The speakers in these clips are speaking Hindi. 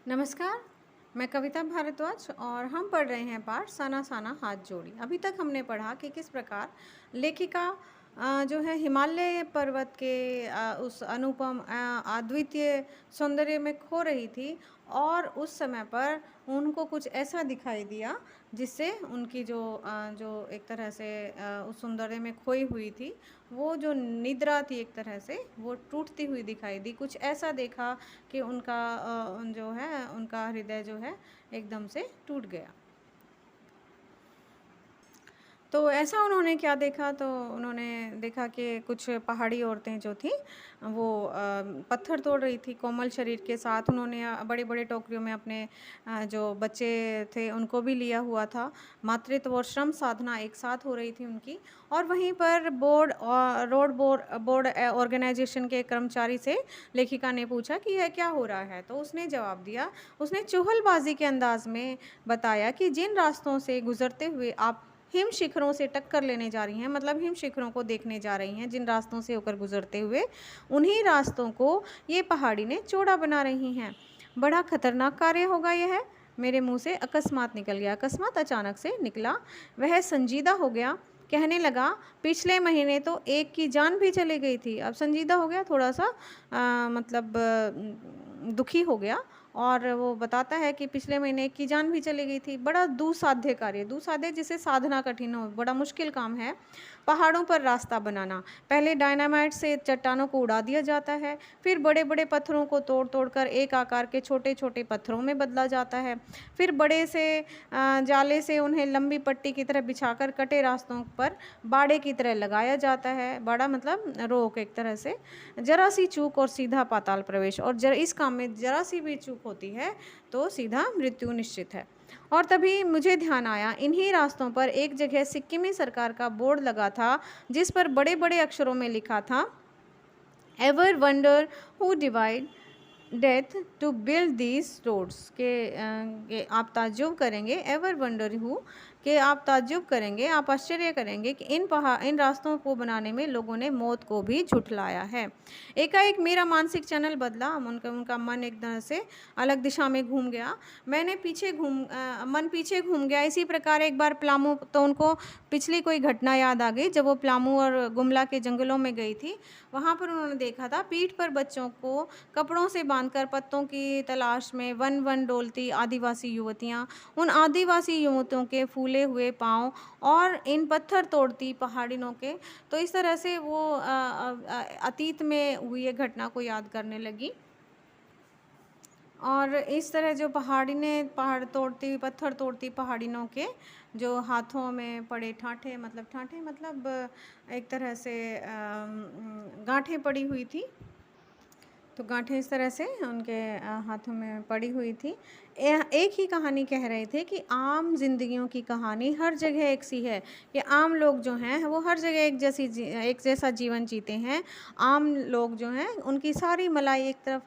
नमस्कार, मैं कविता भारद्वाज और हम पढ़ रहे हैं पाठ साना साना हाथ जोड़ी। अभी तक हमने पढ़ा कि किस प्रकार लेखिका जो है हिमालय पर्वत के उस अनुपम अद्वितीय सौंदर्य में खो रही थी और उस समय पर उनको कुछ ऐसा दिखाई दिया जिससे उनकी जो एक तरह से उस सौंदर्य में खोई हुई थी, वो जो निद्रा थी एक तरह से वो टूटती हुई दिखाई दी। कुछ ऐसा देखा कि उनका जो है उनका हृदय जो है एकदम से टूट गया। तो ऐसा उन्होंने क्या देखा, तो उन्होंने देखा कि कुछ पहाड़ी औरतें जो थीं वो पत्थर तोड़ रही थी कोमल शरीर के साथ। उन्होंने बड़े-बड़े टोकरियों में अपने जो बच्चे थे उनको भी लिया हुआ था। मातृत्व और श्रम साधना एक साथ हो रही थी उनकी। और वहीं पर बोर्ड ऑर्गेनाइजेशन के कर्मचारी से लेखिका ने पूछा कि यह क्या हो रहा है? तो उसने जवाब दिया, उसने चुगलबाज़ी के अंदाज़ में बताया कि जिन रास्तों से गुज़रते हुए आप हिम शिखरों से टक्कर लेने जा रही हैं, मतलब हिम शिखरों को देखने जा रही हैं, जिन रास्तों से होकर गुजरते हुए, उन्हीं रास्तों को ये पहाड़ी ने चौड़ा बना रही हैं। बड़ा खतरनाक कार्य होगा यह। मेरे मुंह से अकस्मात निकल गया, अकस्मात अचानक से निकला। वह संजीदा हो गया, कहने लगा, पिछले महीने तो एक की जान भी चली गई थी। अब संजीदा हो गया, थोड़ा सा मतलब दुखी हो गया और वो बताता है कि पिछले महीने एक की जान भी चली गई थी। बड़ा दुस्साध्य कार्य, दुस्साध्य जिसे साधना कठिन हो, बड़ा मुश्किल काम है पहाड़ों पर रास्ता बनाना। पहले डायनामाइट से चट्टानों को उड़ा दिया जाता है, फिर बड़े-बड़े पत्थरों को तोड़-तोड़ कर एक आकार के छोटे-छोटे पत्थरों में बदला जाता है। फिर बड़े से जाले से उन्हें लंबी पट्टी की तरह बिछाकर कटे रास्तों पर बाड़े की तरह लगाया जाता है। बाड़ा मतलब रोक एक तरह से। ज़रा सी चूक और सीधा पाताल प्रवेश, और इस काम में ज़रा सी भी चूक होती है तो सीधा मृत्यु निश्चित है। और तभी मुझे ध्यान आया, इन्हीं रास्तों पर एक जगह सिक्किमी सरकार का बोर्ड लगा था जिस पर बड़े-बड़े अक्षरों में लिखा था, ever wonder who divide death to build these roads, के आप ताज्जुब करेंगे, एवर वंडर हु, कि आप ताज्जुब करेंगे, आप आश्चर्य करेंगे कि इन रास्तों को बनाने में लोगों ने मौत को भी झुठलाया है। एकाएक मेरा मानसिक चैनल बदला, उनका मन एक तरह से अलग दिशा में घूम गया। मन पीछे घूम गया। इसी प्रकार एक बार पलामू, तो उनको पिछली कोई घटना याद आ गई जब वो पलामू और गुमला के जंगलों में गई थी। वहाँ पर उन्होंने देखा था पीठ पर बच्चों को कपड़ों से बांधकर पत्तों की तलाश में वन-वन डोलती आदिवासी युवतियाँ, उन आदिवासी युवतियों के फूले हुए पाँव और इन पत्थर तोड़ती पहाड़ियों के। तो इस तरह से वो अतीत में हुई ये घटना को याद करने लगी। और इस तरह जो पत्थर तोड़ती पहाड़ियों के जो हाथों में पड़े ठाठे, मतलब एक तरह से गांठें पड़ी हुई थी। तो गांठें इस तरह से उनके हाथों में पड़ी हुई थी। एक ही कहानी कह रहे थे कि आम जिंदगियों की कहानी हर जगह एक सी है, कि आम लोग जो हैं वो हर जगह एक जैसा जीवन जीते हैं। आम लोग जो हैं उनकी सारी मलाई एक तरफ,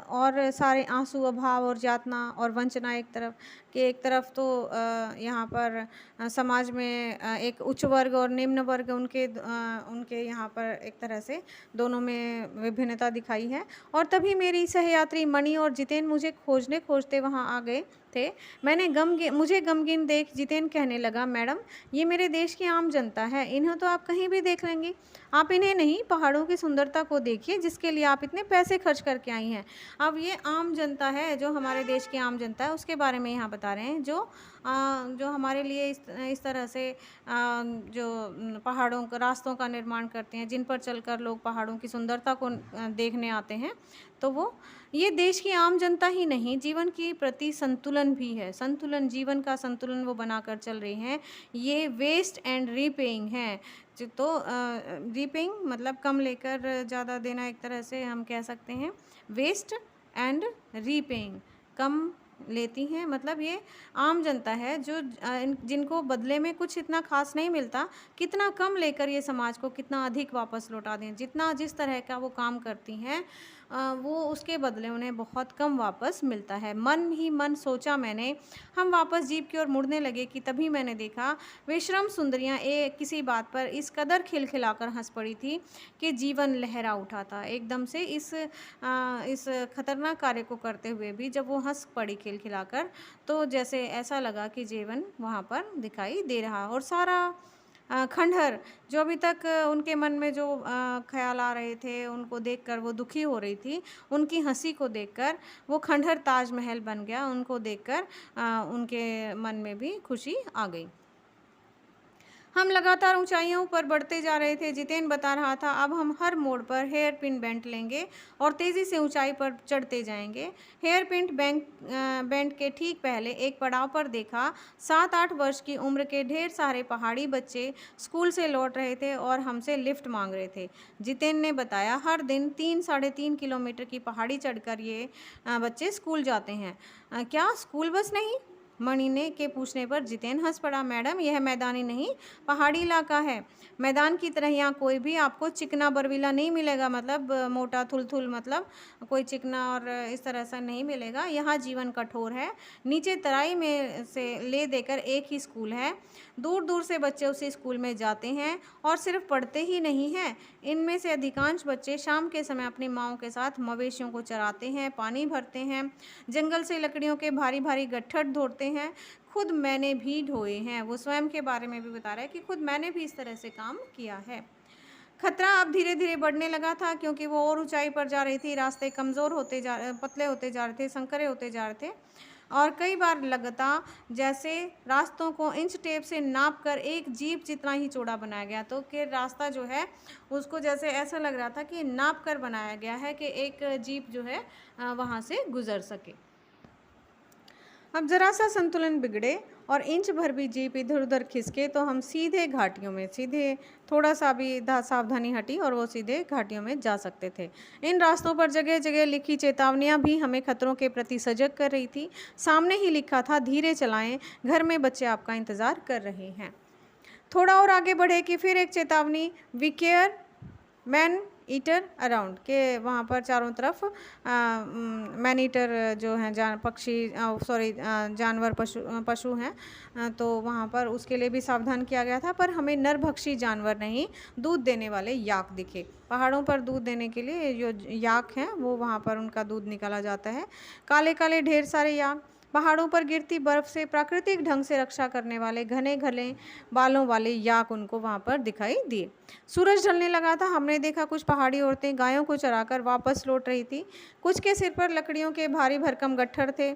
और सारे आंसू, अभाव और यातना और वंचना एक तरफ, कि एक तरफ तो यहाँ पर समाज में एक उच्च वर्ग और निम्न वर्ग, उनके यहाँ पर एक तरह से दोनों में विभिन्नता दिखाई है। और तभी मेरी सहयात्री मणि और जितेन मुझे खोजते वहाँ आ गए थे। मुझे गमगीन देख जितेन कहने लगा, मैडम, ये मेरे देश की आम जनता है, इन्हें तो आप कहीं भी देख लेंगी। आप इन्हें नहीं, पहाड़ों की सुंदरता को देखिए जिसके लिए आप इतने पैसे खर्च करके आई हैं। अब ये आम जनता है, जो हमारे देश की आम जनता है, उसके बारे में यहाँ बता रहे हैं, जो हमारे लिए इस तरह से जो पहाड़ों का रास्तों का निर्माण करते हैं, जिन पर चलकर लोग पहाड़ों की सुंदरता को देखने आते हैं। तो वो ये देश की आम जनता ही नहीं, जीवन की प्रति संतुलन भी है। जीवन का संतुलन वो बनाकर चल रही हैं। ये वेस्ट एंड रीपेइंग है। तो रीपेइंग मतलब कम लेकर ज़्यादा देना, एक तरह से हम कह सकते हैं। वेस्ट एंड रीपेइंग, कम लेती हैं, मतलब ये आम जनता है जो जिनको बदले में कुछ इतना खास नहीं मिलता, कितना कम लेकर ये समाज को कितना अधिक वापस लौटा दें। जिस तरह का वो काम करती हैं वो उसके बदले उन्हें बहुत कम वापस मिलता है। मन ही मन सोचा मैंने, हम वापस जीप की ओर मुड़ने लगे कि तभी मैंने देखा वे श्रम सुंदरियाँ किसी बात पर इस कदर खिलखिलाकर हँस पड़ी थी कि जीवन लहरा उठा था। एकदम से इस खतरनाक कार्य को करते हुए भी जब वो हँस पड़ी खिलखिलाकर, तो जैसे ऐसा लगा कि जीवन वहाँ पर दिखाई दे रहा और सारा खंडहर जो अभी तक उनके मन में जो ख़्याल आ रहे थे, उनको देखकर वो दुखी हो रही थी, उनकी हँसी को देखकर वो खंडहर ताजमहल बन गया। उनको देखकर उनके मन में भी खुशी आ गई। हम लगातार ऊंचाइयों पर बढ़ते जा रहे थे। जितेन बता रहा था, अब हम हर मोड़ पर हेयर पिन बेंट लेंगे और तेज़ी से ऊंचाई पर चढ़ते जाएंगे। हेयर पिन बेंट के ठीक पहले एक पड़ाव पर देखा 7-8 वर्ष की उम्र के ढेर सारे पहाड़ी बच्चे स्कूल से लौट रहे थे और हमसे लिफ्ट मांग रहे थे। जितेन ने बताया, हर दिन 3-3.5 किलोमीटर की पहाड़ी चढ़कर ये बच्चे स्कूल जाते हैं। क्या स्कूल बस नहीं? मणि ने के पूछने पर जितेन हंस पड़ा। मैडम, यह मैदानी नहीं, पहाड़ी इलाका है। मैदान की तरह यहाँ कोई भी आपको चिकना बर्फीला नहीं मिलेगा, मतलब मोटा थुल मतलब कोई चिकना और इस तरह से नहीं मिलेगा। यहाँ जीवन कठोर है। नीचे तराई में से ले देकर एक ही स्कूल है। दूर दूर से बच्चे उसी स्कूल में जाते हैं और सिर्फ पढ़ते ही नहीं हैं, इनमें से अधिकांश बच्चे शाम के समय अपनी माँओं के साथ मवेशियों को चराते हैं, पानी भरते हैं, जंगल से लकड़ियों के भारी भारी गट्ठर ढोते हैं। खुद मैंने भी ढोए हैं। वो स्वयं के बारे में भी बता रहा है कि खुद मैंने भी इस तरह से काम किया है। खतरा अब धीरे धीरे बढ़ने लगा था क्योंकि वो और ऊंचाई पर जा रही थी। रास्ते कमज़ोर पतले होते जा रहे थे, संकरे होते जा रहे थे और कई बार लगता जैसे रास्तों को इंच टेप से नाप कर एक जीप जितना ही चौड़ा बनाया गया, तो कि रास्ता जो है उसको जैसे ऐसा लग रहा था कि नाप कर बनाया गया है कि एक जीप जो है वहाँ से गुजर सके। अब जरा सा संतुलन बिगड़े और इंच भर भी जीप इधर उधर खिसके तो हम सीधे घाटियों में, सीधे थोड़ा सा भी सावधानी हटी और वो सीधे घाटियों में जा सकते थे। इन रास्तों पर जगह जगह लिखी चेतावनियां भी हमें खतरों के प्रति सजग कर रही थी। सामने ही लिखा था, धीरे चलाएं, घर में बच्चे आपका इंतज़ार कर रहे हैं। थोड़ा और आगे बढ़े कि फिर एक चेतावनी, beware man eater around, के वहाँ पर चारों तरफ मैन ईटर जो हैं जानवर पशु हैं, तो वहाँ पर उसके लिए भी सावधान किया गया था। पर हमें नरभक्षी जानवर नहीं, दूध देने वाले याक दिखे। पहाड़ों पर दूध देने के लिए जो याक हैं वो वहाँ पर उनका दूध निकाला जाता है। काले काले ढेर सारे याक, पहाड़ों पर गिरती बर्फ से प्राकृतिक ढंग से रक्षा करने वाले घने घने बालों वाले याक उनको वहाँ पर दिखाई दिए। सूरज ढलने लगा था। हमने देखा कुछ पहाड़ी औरतें गायों को चराकर वापस लौट रही थी। कुछ के सिर पर लकड़ियों के भारी भरकम गट्ठर थे।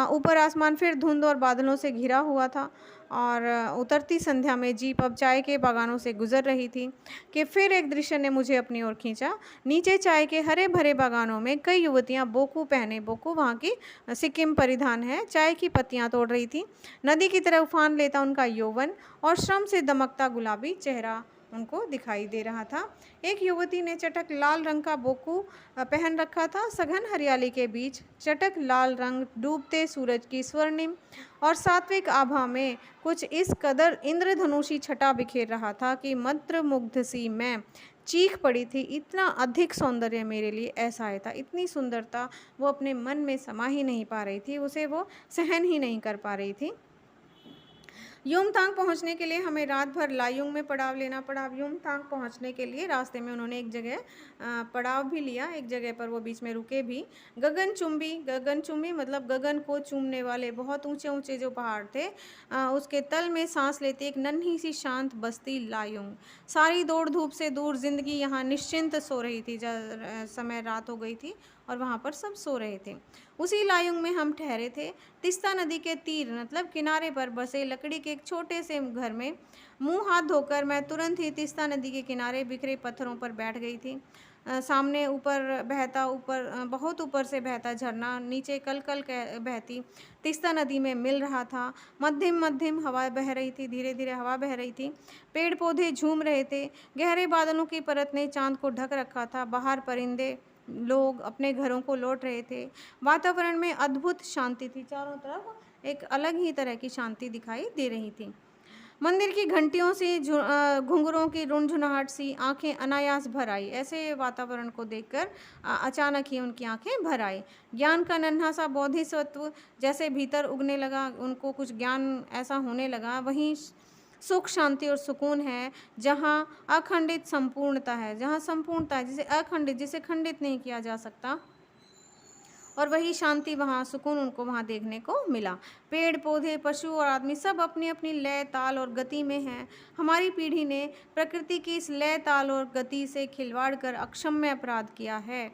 ऊपर आसमान फिर धुंध और बादलों से घिरा हुआ था और उतरती संध्या में जीप अब चाय के बागानों से गुजर रही थी कि फिर एक दृश्य ने मुझे अपनी ओर खींचा। नीचे चाय के हरे भरे बागानों में कई युवतियां बोकू पहने, बोकू वहाँ की सिक्किम परिधान है, चाय की पत्तियां तोड़ रही थी। नदी की तरह उफान लेता उनका यौवन और श्रम से दमकता गुलाबी चेहरा उनको दिखाई दे रहा था। एक युवती ने चटक लाल रंग का बोकू पहन रखा था। सघन हरियाली के बीच चटक लाल रंग डूबते सूरज की स्वर्णिम और सात्विक आभा में कुछ इस कदर इंद्रधनुषी छटा बिखेर रहा था कि मंत्रमुग्ध सी मैं चीख पड़ी थी। इतना अधिक सौंदर्य मेरे लिए असहाय था। इतनी सुंदरता वो अपने मन में समा ही नहीं पा रही थी, उसे वो सहन ही नहीं कर पा रही थी। युमथांग पहुंचने के लिए हमें रात भर लायुंग में पड़ाव लेना पड़ा। युमथांग पहुंचने के लिए रास्ते में उन्होंने एक जगह पड़ाव भी लिया, एक जगह पर वो बीच में रुके भी। गगनचुंबी मतलब गगन को चूमने वाले बहुत ऊंचे ऊंचे जो पहाड़ थे, उसके तल में सांस लेती एक नन्ही सी शांत बस्ती लायुंग। सारी दौड़ धूप से दूर जिंदगी यहाँ निश्चिंत सो रही थी। समय रात हो गई थी और वहाँ पर सब सो रहे थे। उसी लायुंग में हम ठहरे थे। तिस्ता नदी के तीर मतलब किनारे पर बसे लकड़ी के एक छोटे से घर में मुंह हाथ धोकर मैं तुरंत ही तिस्ता नदी के किनारे बिखरे पत्थरों पर बैठ गई थी। सामने बहुत ऊपर से बहता झरना नीचे कल कल बहती तिस्ता नदी में मिल रहा था। मध्यम मध्यम हवा बह रही थी, धीरे धीरे हवा बह रही थी। पेड़ पौधे झूम रहे थे। गहरे बादलों की परत ने चांद को ढक रखा था। बाहर परिंदे, लोग अपने घरों को लौट रहे थे। वातावरण में अद्भुत शांति थी। चारों तरफ एक अलग ही तरह की शांति दिखाई दे रही थी। मंदिर की घंटियों से घुंघरों की रुनझुनाहट सी आँखें अनायास भर आई। ऐसे वातावरण को देखकर अचानक ही उनकी आँखें भर आई। ज्ञान का नन्हा-सा बोधिसत्व जैसे भीतर उगने लगा, उनको कुछ ज्ञान ऐसा होने लगा। वहीं सुख, शांति और सुकून है, जहाँ अखंडित संपूर्णता है, जहाँ संपूर्णता है, जिसे अखंडित, जिसे खंडित नहीं किया जा सकता। और वही शांति, वहाँ सुकून उनको वहाँ देखने को मिला। पेड़, पौधे, पशु और आदमी सब अपनी-अपनी लय, ताल और गति में हैं। हमारी पीढ़ी ने प्रकृति की इस लय, ताल और गति से खिलवाड़ कर अक्षम्य अपराध किया है।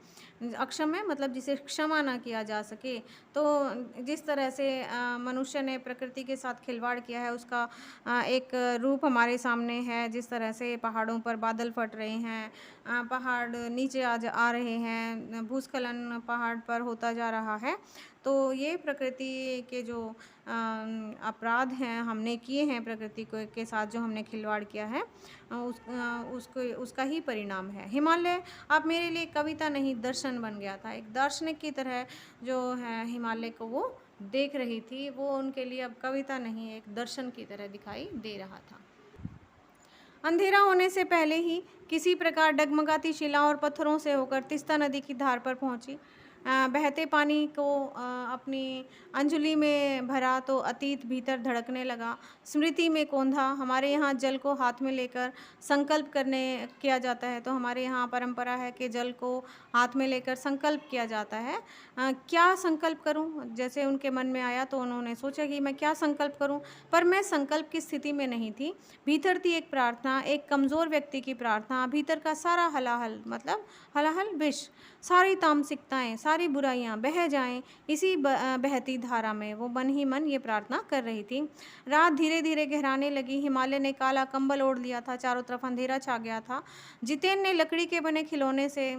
अक्षम्य मतलब जिसे क्षमा ना किया जा सके। तो जिस तरह से मनुष्य ने प्रकृति के साथ खिलवाड़ किया है, उसका एक रूप हमारे सामने है। जिस तरह से पहाड़ों पर बादल फट रहे हैं, पहाड़ नीचे आ रहे हैं, भूस्खलन पहाड़ पर होता जा रहा है। तो ये प्रकृति के जो अपराध हैं हमने किए हैं, प्रकृति को के साथ जो हमने खिलवाड़ किया है, उसका ही परिणाम है। हिमालय अब मेरे लिए कविता नहीं, दर्शन बन गया था। एक दार्शनिक की तरह जो है हिमालय को वो देख रही थी, वो उनके लिए अब कविता नहीं, एक दर्शन की तरह दिखाई दे रहा था। अंधेरा होने से पहले ही किसी प्रकार डगमगाती शिलाओं और पत्थरों से होकर तीस्ता नदी की धार पर पहुंची। बहते पानी को अपनी अंजुलि में भरा तो अतीत भीतर धड़कने लगा। स्मृति में कौंधा। हमारे यहाँ जल को हाथ में लेकर संकल्प किया जाता है। तो हमारे यहाँ परंपरा है कि जल को हाथ में लेकर संकल्प किया जाता है। क्या संकल्प करूं? जैसे उनके मन में आया तो उन्होंने सोचा कि मैं क्या संकल्प करूं, पर मैं संकल्प की स्थिति में नहीं थी। भीतर थी एक प्रार्थना, एक कमज़ोर व्यक्ति की प्रार्थना। भीतर का सारा हलाहल, मतलब हलाहल विष, सारी तामसिकताएं, सारी बुराइयां बह जाएं इसी बहती धारा में। वो मन ही मन ये प्रार्थना कर रही थी। रात धीरे धीरे गहराने लगी। हिमालय ने काला कंबल ओढ़ लिया था, चारों तरफ अंधेरा छा गया था। जितेन ने लकड़ी के बने खिलौने से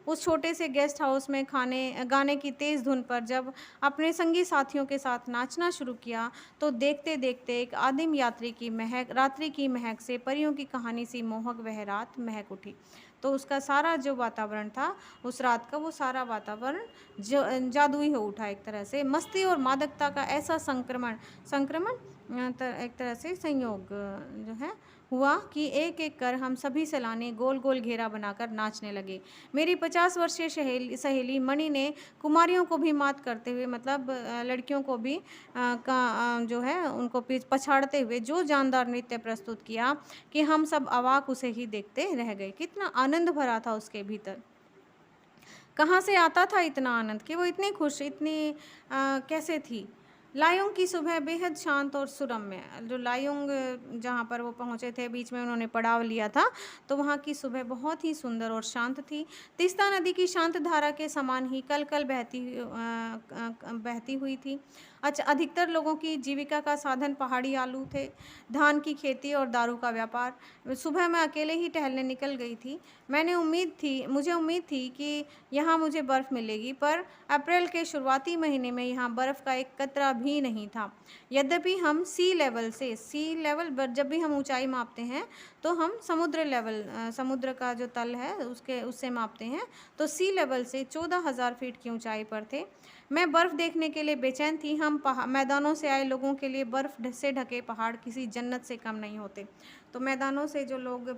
उस छोटे से गेस्ट हाउस में गाने की तेज़ धुन पर जब अपने संगी साथियों के साथ नाचना शुरू किया, तो देखते देखते एक आदिम रात्रि की महक से परियों की कहानी सी मोहक वह रात महक उठी। तो उसका सारा जो वातावरण था उस रात का, वो सारा वातावरण जादुई हो उठा। एक तरह से मस्ती और मादकता का ऐसा संक्रमण एक तरह से संयोग जो है हुआ कि एक एक कर हम सभी सैलानी गोल गोल घेरा बनाकर नाचने लगे। मेरी 50 वर्षीय सहेली मणि ने कुमारियों को भी मात करते हुए, मतलब लड़कियों को भी जो है उनको पछाड़ते हुए जो जानदार नृत्य प्रस्तुत किया कि हम सब अवाक उसे ही देखते रह गए। कितना आनंद भरा था उसके भीतर। कहाँ से आता था इतना आनंद कि वो इतनी खुश, इतनी कैसे थी। लायोंग की सुबह बेहद शांत और सुरम्य। जो लायोंग जहाँ पर वो पहुँचे थे, बीच में उन्होंने पड़ाव लिया था, तो वहाँ की सुबह बहुत ही सुंदर और शांत थी। तीस्ता नदी की शांत धारा के समान ही कल कल बहती हुई थी। अधिकतर लोगों की जीविका का साधन पहाड़ी आलू थे, धान की खेती और दारू का व्यापार। सुबह मैं अकेले ही टहलने निकल गई थी। मुझे उम्मीद थी कि यहाँ मुझे बर्फ़ मिलेगी, पर अप्रैल के शुरुआती महीने में यहाँ बर्फ़ का एक कतरा भी नहीं था। यद्यपि हम सी लेवल जब भी हम ऊंचाई मापते हैं तो हम समुद्र का जो तल है उससे मापते हैं, तो सी लेवल से 14,000 फीट की ऊंचाई पर थे। मैं बर्फ़ देखने के लिए बेचैन थी। हम मैदानों से आए लोगों के लिए बर्फ़ से ढके पहाड़ किसी जन्नत से कम नहीं होते। तो मैदानों से जो लोग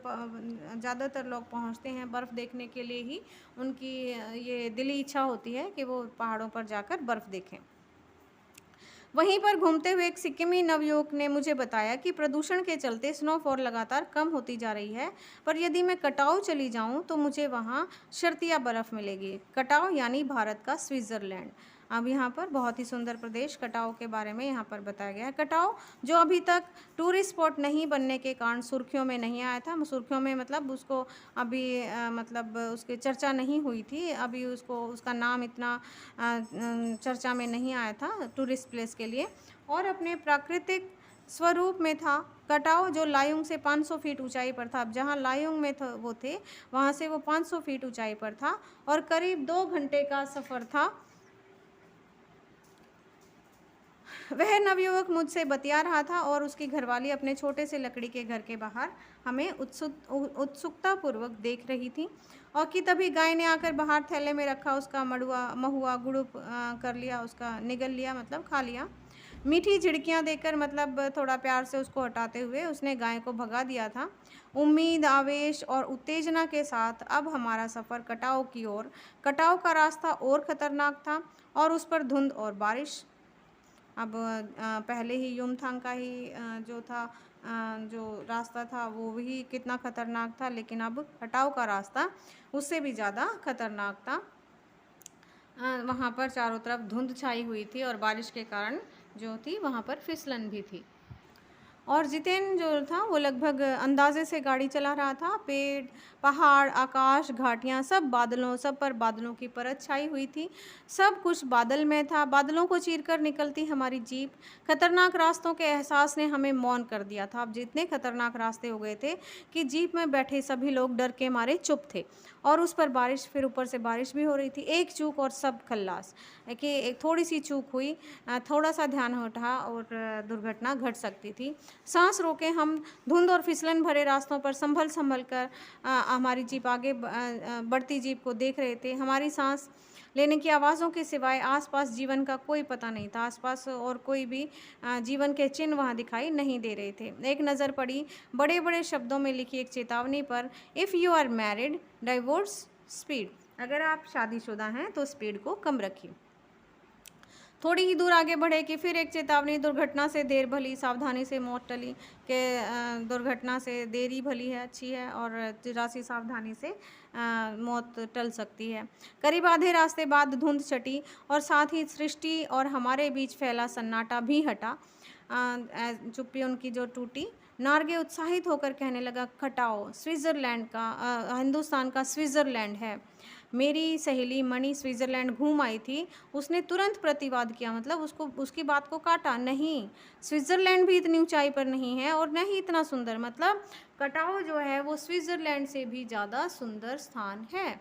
ज़्यादातर लोग पहुंचते हैं बर्फ़ देखने के लिए ही, उनकी ये दिली इच्छा होती है कि वो पहाड़ों पर जाकर बर्फ़ देखें। वहीं पर घूमते हुए एक सिक्किमी नवयुवक ने मुझे बताया कि प्रदूषण के चलते स्नोफॉल लगातार कम होती जा रही है, पर यदि मैं कटाव चली जाऊं तो मुझे वहां शर्तिया बर्फ़ मिलेगी। कटाव यानी भारत का स्विट्ज़रलैंड। अब यहाँ पर बहुत ही सुंदर प्रदेश कटाव के बारे में यहाँ पर बताया गया है। कटाव जो अभी तक टूरिस्ट स्पॉट नहीं बनने के कारण सुर्खियों में नहीं आया था। सुर्खियों में मतलब उसको अभी मतलब उसकी चर्चा नहीं हुई थी, अभी उसका नाम इतना चर्चा में नहीं आया था टूरिस्ट प्लेस के लिए, और अपने प्राकृतिक स्वरूप में था। कटाव जो लायोंग से 500 फीट ऊंचाई पर था, अब जहाँ लायोंग में वो थे वहाँ से वो 500 फीट ऊंचाई पर था और करीब 2 घंटे का सफ़र था। वह नवयुवक मुझसे बतिया रहा था और उसकी घरवाली अपने छोटे से लकड़ी के घर के बाहर हमें उत्सुकतापूर्वक देख रही थी। और कि तभी गाय ने आकर बाहर थैले में रखा उसका महुआ गुड़ कर लिया, उसका निगल लिया, मतलब खा लिया। मीठी झिड़कियाँ देकर, मतलब थोड़ा प्यार से उसको हटाते हुए उसने गाय को भगा दिया था। उम्मीद, आवेश और उत्तेजना के साथ अब हमारा सफ़र कटाव की ओर। कटाव का रास्ता और ख़तरनाक था और उस पर धुंध और बारिश। अब पहले ही युमथांग का ही जो था, जो रास्ता था वो भी कितना ख़तरनाक था, लेकिन अब कटाव का रास्ता उससे भी ज़्यादा ख़तरनाक था। वहाँ पर चारों तरफ धुंध छाई हुई थी और बारिश के कारण जो थी वहाँ पर फिसलन भी थी। और जितेन जो था वो लगभग अंदाज़े से गाड़ी चला रहा था। पेड़, पहाड़, आकाश, घाटियाँ, सब पर बादलों की परत छाई हुई थी। सब कुछ बादल में था। बादलों को चीरकर निकलती हमारी जीप। खतरनाक रास्तों के एहसास ने हमें मौन कर दिया था। अब जितने खतरनाक रास्ते हो गए थे कि जीप में बैठे सभी लोग डर के मारे चुप थे। और उस पर बारिश, फिर ऊपर से बारिश भी हो रही थी। एक चूक और सब खल्लास। कि एक थोड़ी सी चूक हुई, थोड़ा सा ध्यान हटा और दुर्घटना घट सकती थी। सांस रोके हम धुंध और फिसलन भरे रास्तों पर संभल कर हमारी जीप आगे बढ़ती जीप को देख रहे थे। हमारी सांस लेने की आवाज़ों के सिवाय आसपास जीवन का कोई पता नहीं था। आसपास और कोई भी जीवन के चिन्ह वहाँ दिखाई नहीं दे रहे थे। एक नज़र पड़ी बड़े बड़े शब्दों में लिखी एक चेतावनी पर, if you are married divorce speed. अगर आप शादीशुदा हैं तो स्पीड को कम रखिए। थोड़ी ही दूर आगे बढ़े कि फिर एक चेतावनी, दुर्घटना से देर भली सावधानी से मौत टली। के दुर्घटना से देरी भली है, अच्छी है, और जरा सी सावधानी से मौत टल सकती है। करीब आधे रास्ते बाद धुंध छटी और साथ ही सृष्टि और हमारे बीच फैला सन्नाटा भी हटा। चुप्पी उनकी जो टूटी। नार्गे उत्साहित होकर कहने लगा, खटाओ स्विट्ज़रलैंड का, हिंदुस्तान का स्विट्ज़रलैंड है। मेरी सहेली मणि स्विट्ज़रलैंड घूम आई थी। उसने तुरंत प्रतिवाद किया, मतलब उसको उसकी बात को काटा। नहीं, स्विट्ज़रलैंड भी इतनी ऊंचाई पर नहीं है और न ही इतना सुंदर, मतलब कटाओ जो है वो स्विट्ज़रलैंड से भी ज़्यादा सुंदर स्थान है।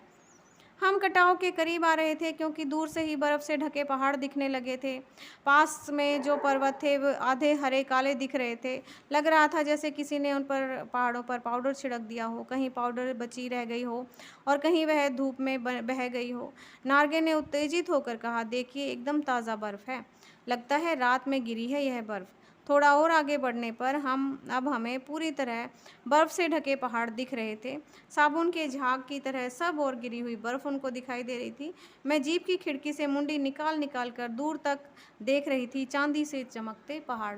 हम कटाव के करीब आ रहे थे क्योंकि दूर से ही बर्फ़ से ढके पहाड़ दिखने लगे थे। पास में जो पर्वत थे वो आधे हरे काले दिख रहे थे। लग रहा था जैसे किसी ने उन पर पहाड़ों पर पाउडर छिड़क दिया हो। कहीं पाउडर बची रह गई हो और कहीं वह धूप में बह गई हो। नार्गे ने उत्तेजित होकर कहा, देखिए एकदम ताज़ा बर्फ़ है। लगता है रात में गिरी है यह बर्फ़। थोड़ा और आगे बढ़ने पर हमें पूरी तरह बर्फ़ से ढके पहाड़ दिख रहे थे। साबुन के झाग की तरह सब और गिरी हुई बर्फ़ उनको दिखाई दे रही थी। मैं जीप की खिड़की से मुंडी निकाल कर दूर तक देख रही थी। चांदी से चमकते पहाड़,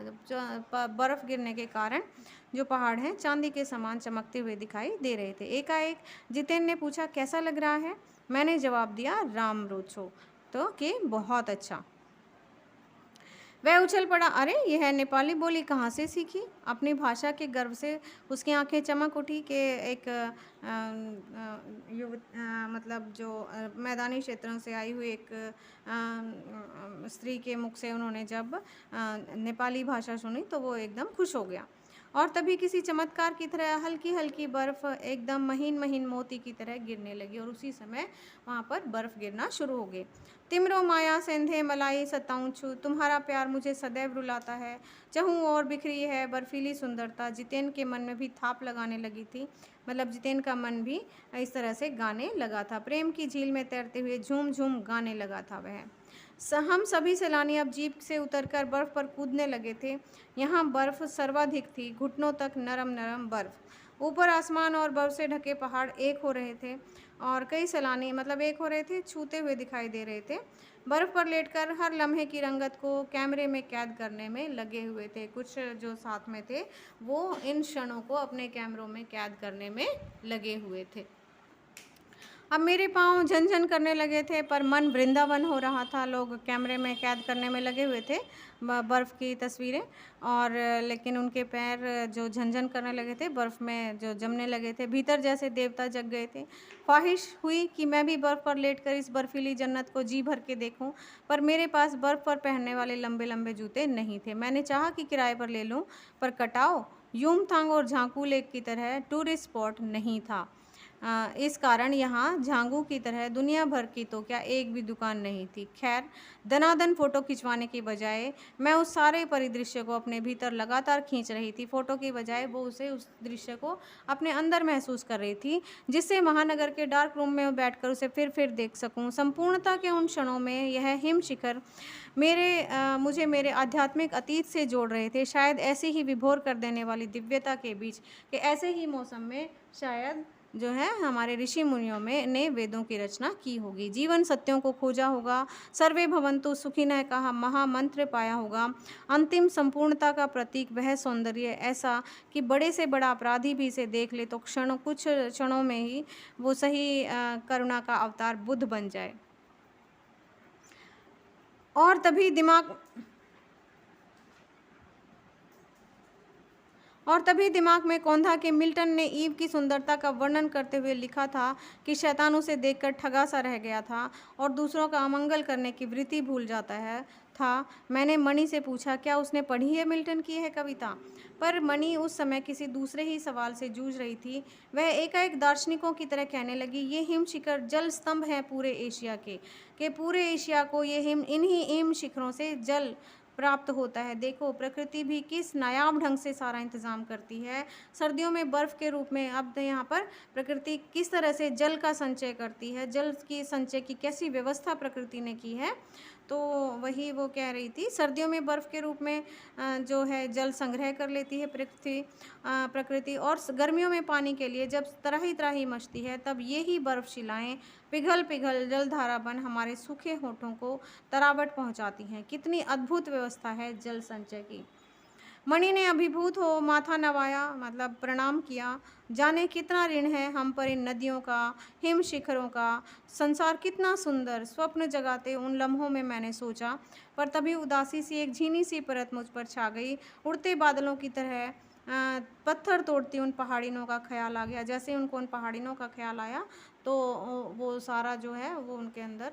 बर्फ़ गिरने के कारण जो पहाड़ हैं चांदी के समान चमकते हुए दिखाई दे रहे थे। एकाएक जितेन ने पूछा, कैसा लग रहा है? मैंने जवाब दिया, राम रोचो, तो कि बहुत अच्छा। वह उछल पड़ा, अरे यह नेपाली बोली कहाँ से सीखी? अपनी भाषा के गर्व से उसकी आंखें चमक उठी कि एक मतलब जो मैदानी क्षेत्रों से आई हुई एक स्त्री के मुख से उन्होंने जब नेपाली भाषा सुनी तो वो एकदम खुश हो गया। और तभी किसी चमत्कार की तरह हल्की हल्की बर्फ़ एकदम महीन महीन मोती की तरह गिरने लगी और उसी समय वहाँ पर बर्फ़ गिरना शुरू हो गई। तिमरो माया सेंधे मलाई सताऊं छू, तुम्हारा प्यार मुझे सदैव रुलाता है। चहूँ और बिखरी है बर्फीली सुंदरता। जितेन के मन में भी थाप लगाने लगी थी, मतलब जितेन का मन भी इस तरह से गाने लगा था। प्रेम की झील में तैरते हुए झूम झूम गाने लगा था वह। हम सभी सैलानी अब जीप से उतरकर बर्फ़ पर कूदने लगे थे। यहाँ बर्फ़ सर्वाधिक थी, घुटनों तक नरम नरम बर्फ़। ऊपर आसमान और बर्फ़ से ढके पहाड़ एक हो रहे थे और कई सैलानी, मतलब एक हो रहे थे, छूते हुए दिखाई दे रहे थे। बर्फ़ पर लेटकर हर लम्हे की रंगत को कैमरे में कैद करने में लगे हुए थे। कुछ जो साथ में थे वो इन क्षणों को अपने कैमरों में कैद करने में लगे हुए थे। अब मेरे पाँव झनझन करने लगे थे पर मन वृंदावन हो रहा था। लोग कैमरे में कैद करने में लगे हुए थे बर्फ़ की तस्वीरें, और लेकिन उनके पैर जो झनझन करने लगे थे, बर्फ़ में जो जमने लगे थे। भीतर जैसे देवता जग गए थे। ख्वाहिश हुई कि मैं भी बर्फ़ पर लेटकर इस बर्फीली जन्नत को जी भर के देखूं, पर मेरे पास बर्फ़ पर पहनने वाले लंबे लंबे जूते नहीं थे। मैंने चाहा कि किराए पर ले लूँ, पर कटाओ युमथांग और झांकू लेक की तरह टूरिस्ट स्पॉट नहीं था। इस कारण यहाँ झांगू की तरह दुनिया भर की तो क्या एक भी दुकान नहीं थी। खैर, दनादन फ़ोटो खिंचवाने की बजाय मैं उस सारे परिदृश्य को अपने भीतर लगातार खींच रही थी। फ़ोटो की बजाय वो उस दृश्य को अपने अंदर महसूस कर रही थी, जिससे महानगर के डार्क रूम में बैठकर उसे फिर देख सकूँ। संपूर्णता के उन क्षणों में यह हिम शिखर मुझे मेरे आध्यात्मिक अतीत से जोड़ रहे थे। शायद ऐसी ही विभोर कर देने वाली दिव्यता के बीच कि ऐसे ही मौसम में शायद जो है हमारे ऋषि मुनियों में ने वेदों की रचना की होगी। जीवन सत्यों को खोजा होगा, सर्वे भवन्तु सुखिनः का महामंत्र पाया होगा। अंतिम संपूर्णता का प्रतीक वह सौंदर्य ऐसा कि बड़े से बड़ा अपराधी भी इसे देख ले तो कुछ क्षणों में ही वो सही करुणा का अवतार बुद्ध बन जाए। और तभी दिमाग में कौंधा कि मिल्टन ने ईव की सुंदरता का वर्णन करते हुए लिखा था कि शैतान उसे देखकर ठगा सा रह गया था और दूसरों का अमंगल करने की वृत्ति भूल जाता था। मैंने मणि से पूछा, क्या उसने पढ़ी है मिल्टन की यह कविता? पर मणि उस समय किसी दूसरे ही सवाल से जूझ रही थी। वह एकाएक दार्शनिकों की तरह कहने लगी, ये हिम शिखर जल स्तंभ हैं पूरे एशिया के पूरे एशिया को इन्हीं हिम शिखरों से जल प्राप्त होता है। देखो, प्रकृति भी किस नायाब ढंग से सारा इंतज़ाम करती है। सर्दियों में बर्फ़ के रूप में अब यहाँ पर प्रकृति किस तरह से जल का संचय करती है, जल की संचय की कैसी व्यवस्था प्रकृति ने की है। तो वही वो कह रही थी, सर्दियों में बर्फ़ के रूप में जो है जल संग्रह कर लेती है प्रकृति और गर्मियों में पानी के लिए जब तराही मचती है तब ये ही बर्फ़ शिलाएँ पिघल जलधारा बन हमारे सूखे होठों को तरावट पहुंचाती हैं। कितनी अद्भुत व्यवस्था है जल संचय की। मणि ने अभिभूत हो माथा नवाया, मतलब प्रणाम किया। जाने कितना ऋण है हम पर इन नदियों का, हिम शिखरों का। संसार कितना सुंदर, स्वप्न जगाते उन लम्हों में मैंने सोचा। पर तभी उदासी सी एक झीनी सी परत मुझ पर छा गई। उड़ते बादलों की तरह पत्थर तोड़ती उन पहाड़ियों का ख्याल आ गया। जैसे उनको उन पहाड़ियों का ख्याल आया तो वो सारा जो है वो उनके अंदर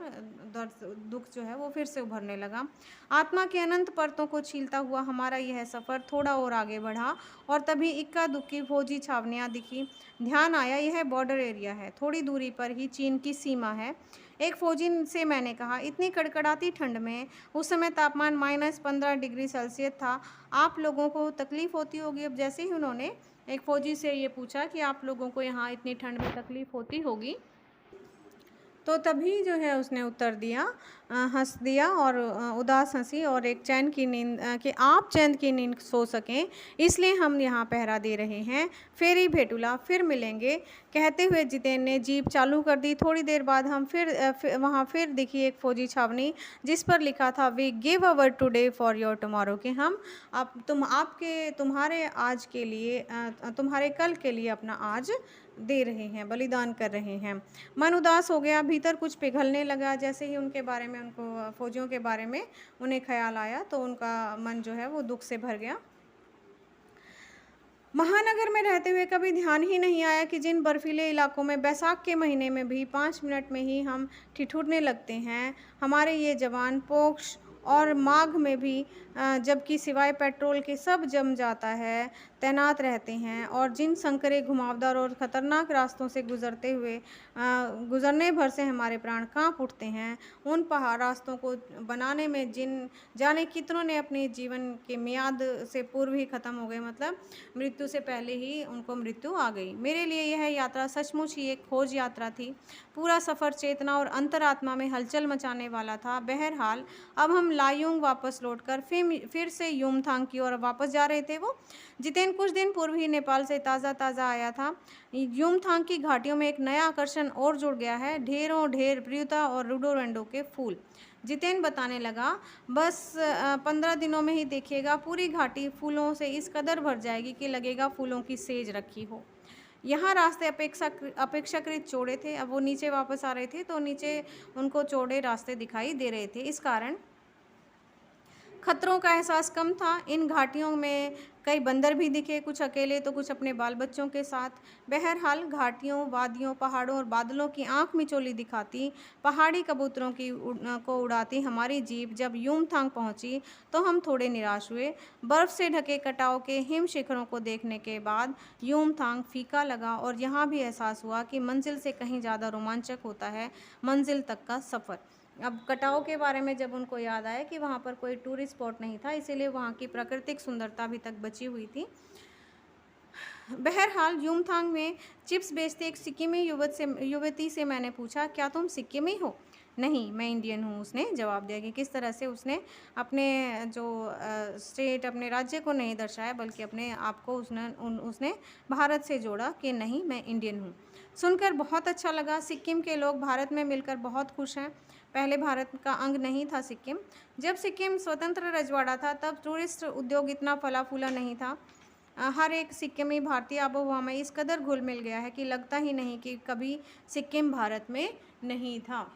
दर्द दुख जो है वो फिर से उभरने लगा। आत्मा के अनंत परतों को छीलता हुआ हमारा यह सफ़र थोड़ा और आगे बढ़ा और तभी इक्का दुक्की फौजी छावनियाँ दिखी। ध्यान आया, यह बॉर्डर एरिया है, थोड़ी दूरी पर ही चीन की सीमा है। एक फौजी से मैंने कहा, इतनी कड़कड़ाती ठंड में, उस समय तापमान -15 डिग्री सेल्सियस था, आप लोगों को तकलीफ़ होती होगी। अब जैसे ही उन्होंने एक फ़ौजी से ये पूछा कि आप लोगों को यहाँ इतनी ठंड में तकलीफ़ होती होगी, तो तभी जो है उसने उत्तर दिया, हंस दिया और उदास हंसी और एक चैन की नींद कि आप चैन की नींद सो सकें इसलिए हम यहाँ पहरा दे रहे हैं। फेरी भेटुला, फिर मिलेंगे। कहते हुए जितेन ने जीप चालू कर दी। थोड़ी देर बाद हम वहाँ फिर दिखी एक फ़ौजी छावनी जिस पर लिखा था, we give our today for your tomorrow, कि हम तुम्हारे आज के लिए तुम्हारे कल के लिए अपना आज दे रहे हैं, बलिदान कर रहे हैं। मन उदास हो गया, भीतर कुछ पिघलने लगा। जैसे ही उनके बारे में उनको फ़ौजियों के बारे में उन्हें ख्याल आया तो उनका मन जो है वो दुख से भर गया। महानगर में रहते हुए कभी ध्यान ही नहीं आया कि जिन बर्फीले इलाकों में बैसाख के महीने में भी 5 मिनट में ही हम ठिठुरने लगते हैं, हमारे ये जवान पोक्ष और माघ में भी जबकि सिवाय पेट्रोल के सब जम जाता है, तैनात रहते हैं और जिन संकरे घुमावदार और ख़तरनाक रास्तों से गुज़रने भर से हमारे प्राण कांप उठते हैं, उन पहाड़ रास्तों को बनाने में जिन जाने कितनों ने अपने जीवन के मियाद से पूर्व ही ख़त्म हो गए, मतलब मृत्यु से पहले ही उनको मृत्यु आ गई। मेरे लिए यह यात्रा सचमुच ही एक खोज यात्रा थी। पूरा सफ़र चेतना और अंतरात्मा में हलचल मचाने वाला था। बहरहाल अब हम लायुंग वापस लौटकर फिर से युमथांग की ओर वापस जा रहे थे। वो जितेन कुछ दिन पूर्व ही नेपाल से ताज़ा आया था। युमथांग की घाटियों में एक नया आकर्षण और जुड़ गया है, ढेर प्रियुता और रोडोडेंड्रन के फूल। जितेन बताने लगा, बस 15 दिनों में ही देखिएगा, पूरी घाटी फूलों से इस कदर भर जाएगी कि लगेगा फूलों की सेज रखी हो। यहाँ रास्ते अपेक्षाकृत चौड़े थे। अब वो नीचे वापस आ रहे थे तो नीचे उनको चौड़े रास्ते दिखाई दे रहे थे। इस कारण खतरों का एहसास कम था। इन घाटियों में कई बंदर भी दिखे, कुछ अकेले तो कुछ अपने बाल बच्चों के साथ। बहरहाल घाटियों, वादियों, पहाड़ों और बादलों की आंख मिचौली दिखाती, पहाड़ी कबूतरों को उड़ाती हमारी जीप जब युमथांग पहुंची तो हम थोड़े निराश हुए। बर्फ से ढके कटाव के हिम शिखरों को देखने के बाद युमथांग फीका लगा और यहाँ भी एहसास हुआ कि मंजिल से कहीं ज़्यादा रोमांचक होता है मंजिल तक का सफ़र। अब कटाव के बारे में जब उनको याद आया कि वहाँ पर कोई टूरिस्ट स्पॉट नहीं था, इसीलिए वहाँ की प्राकृतिक सुंदरता अभी तक बची हुई थी। बहरहाल युमथांग में चिप्स बेचती एक सिक्किमी युवती से मैंने पूछा, क्या तुम सिक्किमी हो? नहीं, मैं इंडियन हूँ, उसने जवाब दिया। कि किस तरह से उसने अपने जो स्टेट, अपने राज्य को नहीं दर्शाया, बल्कि अपने आप को उसने भारत से जोड़ा कि नहीं, मैं इंडियन हूँ। सुनकर बहुत अच्छा लगा। सिक्किम के लोग भारत में मिलकर बहुत खुश हैं। पहले भारत का अंग नहीं था सिक्किम। जब सिक्किम स्वतंत्र रजवाड़ा था तब टूरिस्ट उद्योग इतना फला फूला नहीं था। हर एक सिक्किमी भारतीय आबोहवा में इस कदर घुल मिल गया है कि लगता ही नहीं कि कभी सिक्किम भारत में नहीं था।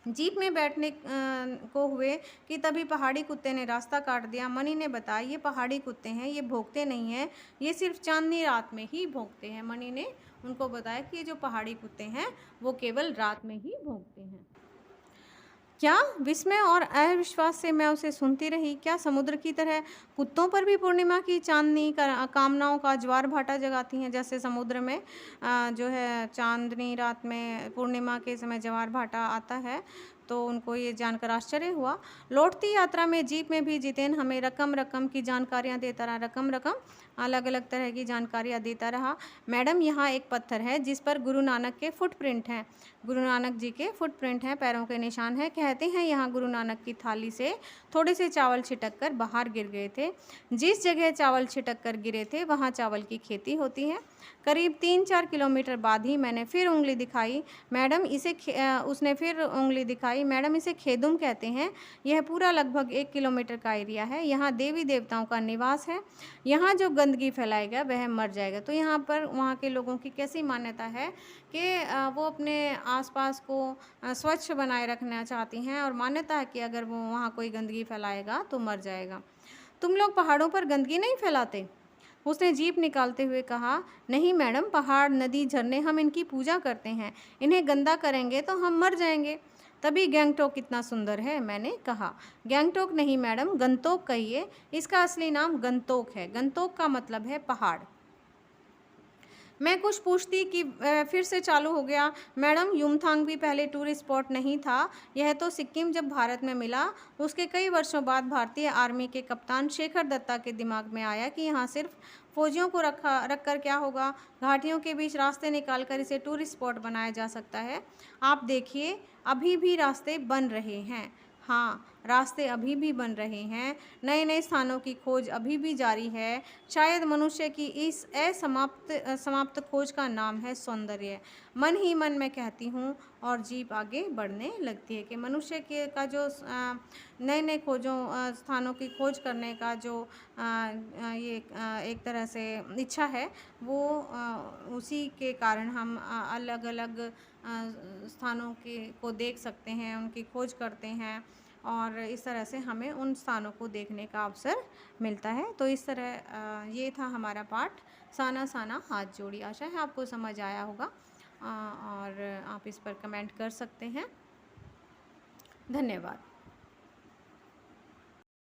जीप में बैठने को हुए कि तभी पहाड़ी कुत्ते ने रास्ता काट दिया। मनी ने बताया, ये पहाड़ी कुत्ते हैं, ये भौंकते नहीं हैं, ये सिर्फ चांदनी रात में ही भौंकते हैं। मनी ने उनको बताया कि ये जो पहाड़ी कुत्ते हैं वो केवल रात में ही भौंकते हैं। क्या विस्मय और अविश्वास से मैं उसे सुनती रही। क्या समुद्र की तरह कुत्तों पर भी पूर्णिमा की चांदनी कामनाओं का ज्वार भाटा जगाती हैं? जैसे समुद्र में जो है चांदनी रात में पूर्णिमा के समय ज्वार भाटा आता है, तो उनको ये जानकर आश्चर्य हुआ। लौटती यात्रा में जीप में भी जितेन हमें रकम रकम की जानकारियाँ देता रहा। रकम रकम अलग अलग तरह की जानकारियाँ देता रहा। मैडम, यहाँ एक पत्थर है जिस पर गुरु नानक के फुटप्रिंट हैं। गुरु नानक जी के फुटप्रिंट हैं, पैरों के निशान हैं। कहते हैं यहाँ गुरु नानक की थाली से थोड़े से चावल छिटक कर बाहर गिर गए थे। जिस जगह चावल छिटक कर गिरे थे वहाँ चावल की खेती होती है। करीब 3-4 किलोमीटर बाद ही मैंने फिर उंगली दिखाई। उसने फिर उंगली दिखाई। मैडम, इसे खेदुम कहते हैं। यह पूरा लगभग 1 किलोमीटर का एरिया है। यहाँ देवी देवताओं का निवास है। यहाँ जो गंदगी फैलाएगा वह मर जाएगा। तो यहाँ पर वहाँ के लोगों की कैसी मान्यता है कि वो अपने आसपास को स्वच्छ बनाए रखना चाहती हैं, और मान्यता है कि अगर वो वहाँ कोई गंदगी फैलाएगा तो मर जाएगा। तुम लोग पहाड़ों पर गंदगी नहीं फैलाते? उसने जीप निकालते हुए कहा। नहीं मैडम, पहाड़, नदी, झरने, हम इनकी पूजा करते हैं। इन्हें गंदा करेंगे तो हम मर जाएंगे। तभी गैंगटोक कितना सुंदर है, मैंने कहा। गैंगटोक नहीं मैडम, गंतोक कहिए। इसका असली नाम गंतोक है। गंतोक का मतलब है पहाड़। मैं कुछ पूछती कि फिर से चालू हो गया। मैडम, युमथांग भी पहले टूरिस्ट स्पॉट नहीं था। यह तो सिक्किम जब भारत में मिला उसके कई वर्षों बाद भारतीय आर्मी के कप्तान शेखर दत्ता के दिमाग में आया कि यहाँ सिर्फ फौजियों को रख कर क्या होगा। घाटियों के बीच रास्ते निकालकर इसे टूरिस्ट स्पॉट बनाया जा सकता है। आप देखिए, अभी भी रास्ते बन रहे हैं। हाँ, रास्ते अभी भी बन रहे हैं। नए नए स्थानों की खोज अभी भी जारी है। शायद मनुष्य की इस समाप्त खोज का नाम है सौंदर्य। मन ही मन में कहती हूँ और जीप आगे बढ़ने लगती है कि मनुष्य के का जो नए नए स्थानों की खोज करने का जो एक तरह से इच्छा है, वो उसी के कारण हम अलग अलग स्थानों को देख सकते हैं, उनकी खोज करते हैं, और इस तरह से हमें उन स्थानों को देखने का अवसर मिलता है। तो इस तरह ये था हमारा पाठ, साना साना हाथ जोड़ी। आशा है आपको समझ आया होगा, और आप इस पर कमेंट कर सकते हैं। धन्यवाद।